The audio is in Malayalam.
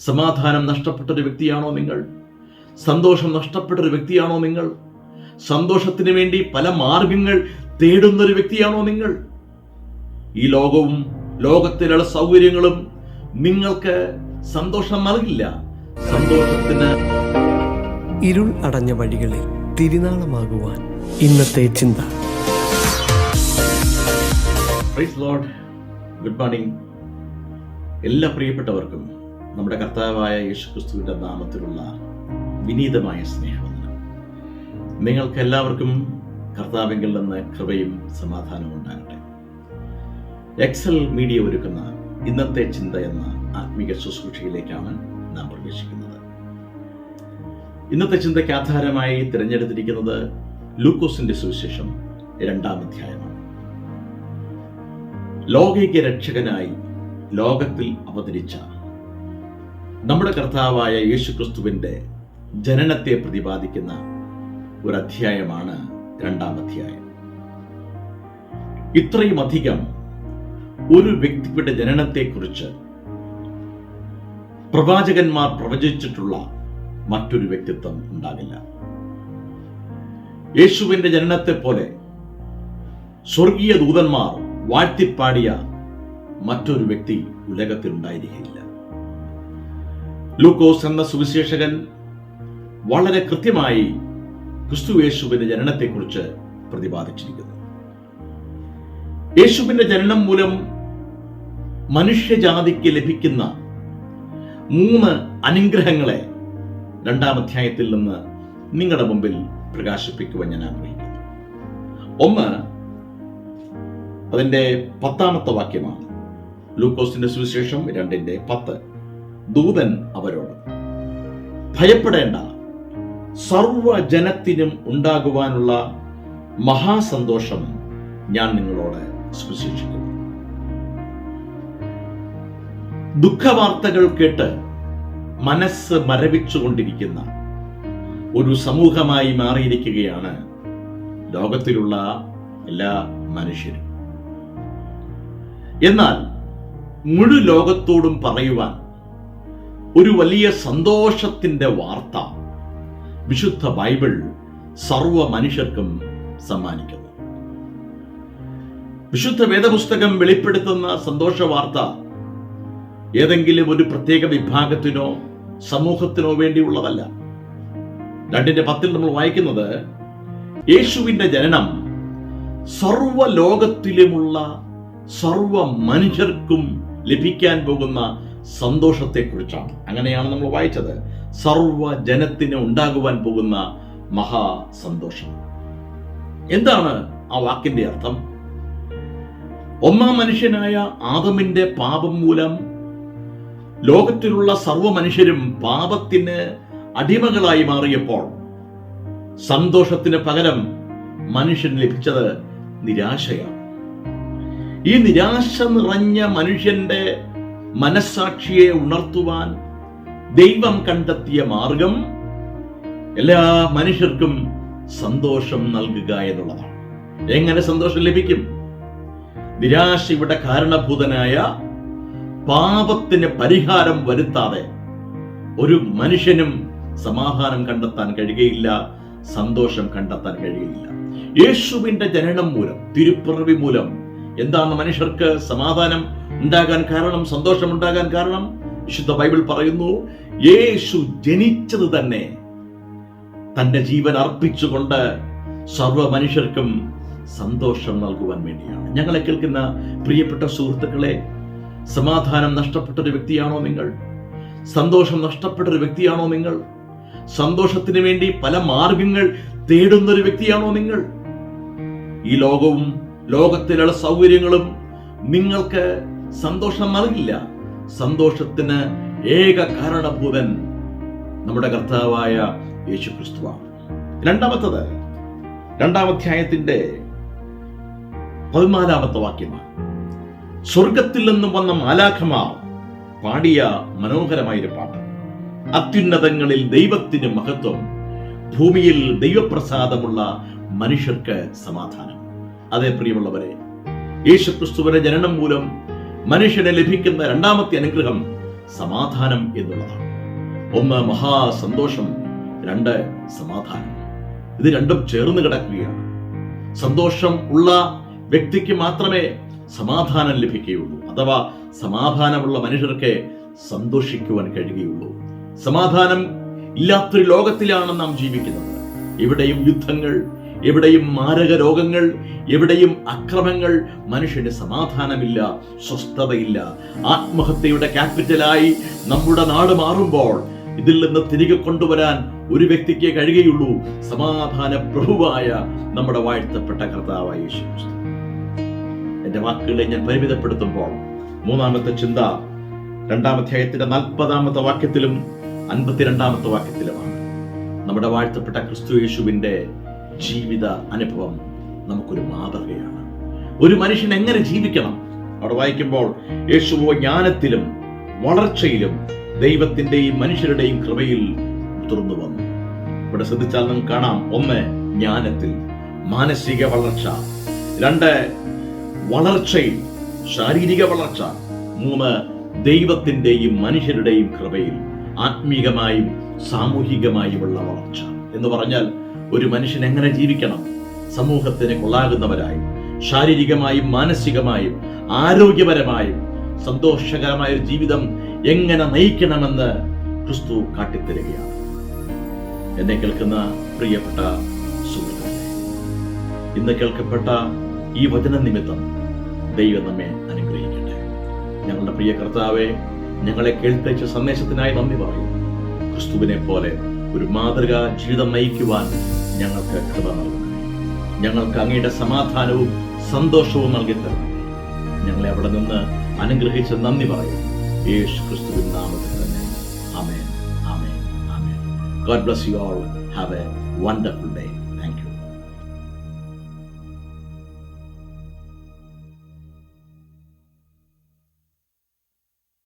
സമാധാനം നഷ്ടപ്പെട്ടൊരു വ്യക്തിയാണോ നിങ്ങൾ? സന്തോഷം നഷ്ടപ്പെട്ടൊരു വ്യക്തിയാണോ നിങ്ങൾ? സന്തോഷത്തിന് വേണ്ടി പല മാർഗങ്ങൾ തേടുന്നൊരു വ്യക്തിയാണോ നിങ്ങൾ? ഈ ലോകവും ലോകത്തിലുള്ള സൗകര്യങ്ങളും നിങ്ങൾക്ക് സന്തോഷം നൽകില്ല. സന്തോഷത്തിന് ഇരുൾ അടഞ്ഞ വഴികളിൽ തിരുനാളമാകുവാൻ ഇന്നത്തെ ചിന്ത. Praise Lord. ഗുഡ് മോർണിംഗ് എല്ലാ പ്രിയപ്പെട്ടവർക്കും നമ്മുടെ കർത്താവായ യേശുക്രിസ്തുവിന്റെ നാമത്തിലുള്ള വിനീതമായ സ്നേഹവന്ദനം. നിങ്ങൾക്ക് എല്ലാവർക്കും കർത്താവിങ്കിൽ നിന്ന് കൃപയും സമാധാനവും ഉണ്ടാകട്ടെ. എക്സൽ മീഡിയ ഒരുക്കുന്ന ഇന്നത്തെ ചിന്ത എന്ന ആത്മീക ശുശ്രൂഷയിലേക്കാണ് നാം പ്രവേശിക്കുന്നത്. ഇന്നത്തെ ചിന്തയ്ക്ക് ആധാരമായി തിരഞ്ഞെടുത്തിരിക്കുന്നത് ലൂക്കോസിന്റെ സുവിശേഷം 2-ാം അധ്യായമാണ്. ലോകൈക രക്ഷകനായി ലോകത്തിൽ അവതരിച്ച നമ്മുടെ കർത്താവായ യേശുക്രിസ്തുവിന്റെ ജനനത്തെ പ്രതിപാദിക്കുന്ന ഒരു അധ്യായമാണ് 2-ാം അധ്യായം. ഇത്രയും അധികം ഒരു വ്യക്തിയുടെ ജനനത്തെക്കുറിച്ച് പ്രവാചകന്മാർ പ്രവചിച്ചിട്ടുള്ള മറ്റൊരു വ്യക്തിത്വം ഉണ്ടാകില്ല. യേശുവിന്റെ ജനനത്തെ പോലെ സ്വർഗീയ ദൂതന്മാർ വാഴ്ത്തിപ്പാടിയ മറ്റൊരു വ്യക്തി ഉലകത്തിൽ ഉണ്ടായിരിക്കില്ല. ലൂക്കോസ് എന്ന സുവിശേഷകൻ വളരെ കൃത്യമായി ക്രിസ്തു യേശുവിന്റെ ജനനത്തെക്കുറിച്ച് പ്രതിപാദിച്ചിരിക്കുന്നു. യേശുവിന്റെ ജനനം മൂലം മനുഷ്യജാതിക്ക് ലഭിക്കുന്ന 3 അനുഗ്രഹങ്ങളെ 2-ാം അധ്യായത്തിൽ നിന്ന് നിങ്ങളുടെ മുമ്പിൽ പ്രകാശിപ്പിക്കുവാൻ ഞാൻ ആഗ്രഹിക്കുന്നു. ഒന്ന്, അതിന്റെ 10-ാമത്തെ വാക്യമാണ്. ലൂക്കോസിന്റെ സുവിശേഷം 2:10. ദൂതൻ അവരോട്, ഭയപ്പെടേണ്ട, സർവ്വജനത്തിനും ഉണ്ടാകുവാനുള്ള മഹാസന്തോഷം ഞാൻ നിങ്ങളോട് സുവിശേഷിക്കുന്നു. ദുഃഖവാർത്തകൾ കേട്ട് മനസ്സ് മരവിച്ചുകൊണ്ടിരിക്കുന്ന ഒരു സമൂഹമായി മാറിയിരിക്കുകയാണ് ലോകത്തിലുള്ള എല്ലാ മനുഷ്യരും. എന്നാൽ മുഴു ലോകത്തോടും പറയുവാൻ ഒരു വലിയ സന്തോഷത്തിന്റെ വാർത്ത വിശുദ്ധ ബൈബിൾ സർവ്വ മനുഷ്യർക്കും സമ്മാനിക്കുന്നു. വിശുദ്ധ വേദപുസ്തകം വെളിപ്പെടുത്തുന്ന സന്തോഷ വാർത്ത ഏതെങ്കിലും ഒരു പ്രത്യേക വിഭാഗത്തിനോ സമൂഹത്തിനോ വേണ്ടിയുള്ളതല്ല. 2:10 നമ്മൾ വായിക്കുന്നത്, യേശുവിന്റെ ജനനം സർവ്വ ലോകത്തിലുമുള്ള സർവ്വ മനുഷ്യർക്കും ലഭിക്കാൻ പോകുന്ന സന്തോഷത്തെക്കുറിച്ചാണ്. അങ്ങനെയാണ് നമ്മൾ വായിച്ചത്. സർവ്വ ജനത്തിന് ഉണ്ടാകുവാൻ പോകുന്ന മഹാസന്തോഷം. എന്താണ് ആ വാക്കിന്റെ അർത്ഥം? ഒന്നാം മനുഷ്യനായ ആദമിന്റെ പാപം മൂലം ലോകത്തിലുള്ള സർവ്വ മനുഷ്യരും പാപത്തിന് അടിമകളായി മാറിയപ്പോൾ സന്തോഷത്തിന് പകരം മനുഷ്യന് ലഭിച്ചത് നിരാശയാണ്. ഈ നിരാശ നിറഞ്ഞ മനുഷ്യന്റെ മനസ്സാക്ഷിയെ ഉണർത്തുവാൻ ദൈവം കണ്ടെത്തിയ മാർഗം എല്ലാ മനുഷ്യർക്കും സന്തോഷം നൽകുക എന്നുള്ളതാണ്. എങ്ങനെ സന്തോഷം ലഭിക്കും? നിരാശയുടെ കാരണഭൂതനായ പാപത്തിന് പരിഹാരം വരുത്താതെ ഒരു മനുഷ്യനും സമാധാനം കണ്ടെത്താൻ കഴിയുകയില്ല, സന്തോഷം കണ്ടെത്താൻ കഴിയുകയില്ല. യേശുവിന്റെ ജനനം മൂലം, തിരുപ്പിറവി മൂലം എന്താണ് മനുഷ്യർക്ക് സമാധാനം ഉണ്ടാകാൻ കാരണം, സന്തോഷം ഉണ്ടാകാൻ കാരണം? വിശുദ്ധ ബൈബിൾ പറയുന്നു, യേശു ജനിച്ചത് തന്നെ തന്റെ ജീവൻ അർപ്പിച്ചുകൊണ്ട് സർവ്വ മനുഷ്യർക്കും സന്തോഷം നൽകുവാൻ വേണ്ടിയാണ്. ഞങ്ങളെ കേൾക്കുന്ന പ്രിയപ്പെട്ട സുഹൃത്തുക്കളെ, സമാധാനം നഷ്ടപ്പെട്ടൊരു വ്യക്തിയാണോ നിങ്ങൾ? സന്തോഷം നഷ്ടപ്പെട്ടൊരു വ്യക്തിയാണോ നിങ്ങൾ? സന്തോഷത്തിന് വേണ്ടി പല മാർഗങ്ങൾ തേടുന്നൊരു വ്യക്തിയാണോ നിങ്ങൾ? ഈ ലോകവും ലോകത്തിലുള്ള സൗകര്യങ്ങളും നിങ്ങൾക്ക് സന്തോഷം നൽകില്ല. സന്തോഷത്തിന് ഏക കാരണഭൂതൻ നമ്മുടെ കർത്താവായ യേശുക്രിസ്തുവാണ്. 2-ാം അധ്യായത്തിന്റെ 14-ാമത്തെ വാക്യമാണ്. സ്വർഗത്തിൽ നിന്നും വന്ന മാലാഖമാർ പാടിയ മനോഹരമായൊരു പാട്ട്. അത്യുന്നതങ്ങളിൽ ദൈവത്തിന് മഹത്വം, ഭൂമിയിൽ ദൈവപ്രസാദമുള്ള മനുഷ്യർക്ക് സമാധാനം. അതേ പ്രിയമുള്ളവരെ, യേശുക്രിസ്തുവിന്റെ ജനനം മൂലം മനുഷ്യന് ലഭിക്കുന്ന 2-ാമത്തെ അനുഗ്രഹം സമാധാനം എന്നുള്ളതാണ്. ഒന്ന് മഹാസന്തോഷം, രണ്ട് സമാധാനം. ഇത് രണ്ടും ചേർന്ന് കിടക്കുകയാണ്. സന്തോഷം ഉള്ള വ്യക്തിക്ക് മാത്രമേ സമാധാനം ലഭിക്കുകയുള്ളൂ, അഥവാ സമാധാനമുള്ള മനുഷ്യർക്ക് സന്തോഷിക്കുവാൻ കഴിയുകയുള്ളൂ. സമാധാനം ഇല്ലാത്തൊരു ലോകത്തിലാണ് നാം ജീവിക്കുന്നത്. എവിടെയും യുദ്ധങ്ങൾ, എവിടെയും മാരക രോഗങ്ങൾ, എവിടെയും അക്രമങ്ങൾ. മനുഷ്യന് സമാധാനമില്ല, സ്വസ്ഥതയില്ല. ആത്മഹത്യയുടെ ക്യാപിറ്റലായി നമ്മുടെ നാട് മാറുമ്പോൾ ഇതിൽ നിന്ന് തിരികെ കൊണ്ടുവരാൻ ഒരു വ്യക്തിക്ക് കഴിയുകയുള്ളൂ, സമാധാന പ്രഭുവായ നമ്മുടെ വാഴ്ത്തപ്പെട്ട കർത്താവായ യേശു ക്രിസ്തു. എന്റെ വാക്കുകളെ ഞാൻ പരിമിതപ്പെടുത്തുമ്പോൾ മൂന്നാമത്തെ ചിന്ത 2-ാം അധ്യായത്തിന്റെ 40-ാമത്തെ വാക്യത്തിലും 52-ാമത്തെ വാക്യത്തിലുമാണ്. നമ്മുടെ വാഴ്ത്തപ്പെട്ട ക്രിസ്തു യേശുവിന്റെ ജീവിത അനുഭവം നമുക്കൊരു മാതൃകയാണ്. ഒരു മനുഷ്യൻ എങ്ങനെ ജീവിക്കണം? അവിടെ വായിക്കുമ്പോൾ യേശുവോ ജ്ഞാനത്തിലും വളർച്ചയിലും ദൈവത്തിന്റെയും മനുഷ്യരുടെയും കൃപയിൽ മുതിർന്നു വന്നു. ഇവിടെ ശ്രദ്ധിച്ചാൽ നമുക്ക് കാണാം, 1 ജ്ഞാനത്തിൽ മാനസിക വളർച്ച, 2 വളർച്ചയിൽ ശാരീരിക വളർച്ച, 3 ദൈവത്തിന്റെയും മനുഷ്യരുടെയും കൃപയിൽ ആത്മീകമായും സാമൂഹികമായുമുള്ള വളർച്ച. എന്ന് പറഞ്ഞാൽ ഒരു മനുഷ്യൻ എങ്ങനെ ജീവിക്കണം? സമൂഹത്തിന് കൊള്ളാകുന്നവരായി, ശാരീരികമായും മാനസികമായും ആരോഗ്യപരമായും സന്തോഷകരമായ ഒരു ജീവിതം എങ്ങനെ നയിക്കണമെന്ന് ക്രിസ്തു കാട്ടിത്തരികയാണ്. എന്നെ കേൾക്കുന്ന പ്രിയപ്പെട്ട സുഹൃത്തുക്കളെ, ഇന്ന് കേൾക്കപ്പെട്ട ഈ വചന നിമിത്തം ദൈവം നമ്മെ അനുഗ്രഹിക്കട്ടെ. ഞങ്ങളുടെ പ്രിയ കർത്താവെ, ഞങ്ങളെ കേൾപ്പിച്ച സന്ദേശത്തിനായി നന്ദി പറയുന്നു. ക്രിസ്തുവിനെ പോലെ ഒരു മാതൃകാ ജീവിതം നയിക്കുവാൻ ഞങ്ങൾക്ക് കൃപ നൽകണമേ. ഞങ്ങൾക്ക് അങ്ങയുടെ സമാധാനവും സന്തോഷവും നൽകി തരണമേ. ഞങ്ങളെ അവിടെ നിന്ന് അനുഗ്രഹിച്ച് നന്ദി പറയും യേശു ക്രിസ്തുവിൻ നാമത്തിൽ തന്നെ. ആമേൻ, ആമേൻ, ആമേൻ. God bless you all. Have a wonderful day.